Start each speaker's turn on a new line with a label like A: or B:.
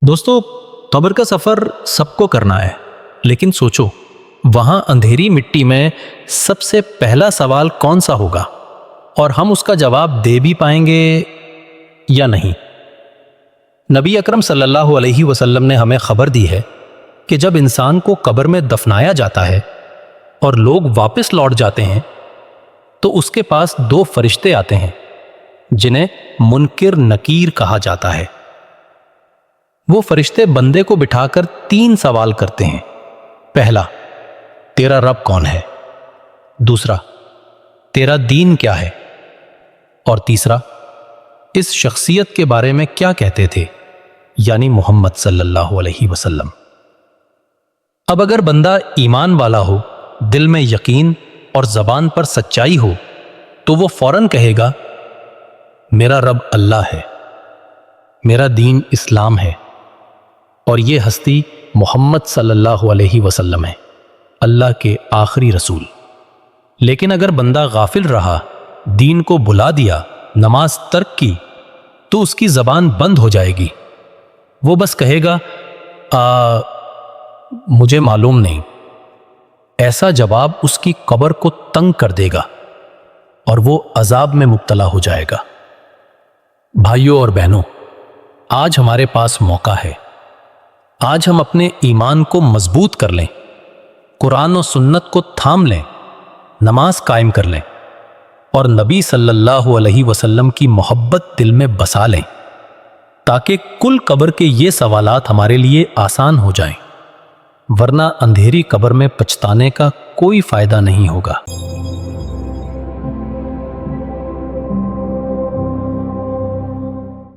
A: दोस्तों, कब्र का सफ़र सबको करना है, लेकिन सोचो वहाँ अंधेरी मिट्टी में सबसे पहला सवाल कौन सा होगा और हम उसका जवाब दे भी पाएंगे या नहीं। नबी अकरम सल्लल्लाहु अलैहि वसल्लम ने हमें खबर दी है कि जब इंसान को कब्र में दफनाया जाता है और लोग वापस लौट जाते हैं तो उसके पास दो फरिश्ते आते हैं जिन्हें मुनकिर नकीर कहा जाता है। वो फरिश्ते बंदे को बिठाकर 3 सवाल करते हैं। पहला, तेरा रब कौन है? दूसरा, तेरा दीन क्या है? और तीसरा, इस शख्सियत के बारे में क्या कहते थे, यानी मोहम्मद सल्लल्लाहु अलैहि वसल्लम। अब अगर बंदा ईमान वाला हो, दिल में यकीन और जबान पर सच्चाई हो, तो वो फौरन कहेगा मेरा रब अल्लाह है, मेरा दीन इस्लाम है और ये हस्ती मोहम्मद सल्लल्लाहु अलैहि वसल्लम है, अल्लाह के आखिरी रसूल। लेकिन अगर बंदा गाफिल रहा, दीन को भुला दिया, नमाज तर्क की, तो उसकी जबान बंद हो जाएगी। वो बस कहेगा मुझे मालूम नहीं। ऐसा जवाब उसकी कब्र को तंग कर देगा और वो अजाब में मुब्तला हो जाएगा। भाइयों और बहनों, आज हमारे पास मौका है। आज हम अपने ईमान को मजबूत कर लें, कुरान और सुन्नत को थाम लें, नमाज कायम कर लें और नबी सल्लल्लाहु अलैहि वसल्लम की मोहब्बत दिल में बसा लें, ताकि कुल कब्र के ये सवालात हमारे लिए आसान हो जाएं। वरना अंधेरी कब्र में पछताने का कोई फायदा नहीं होगा।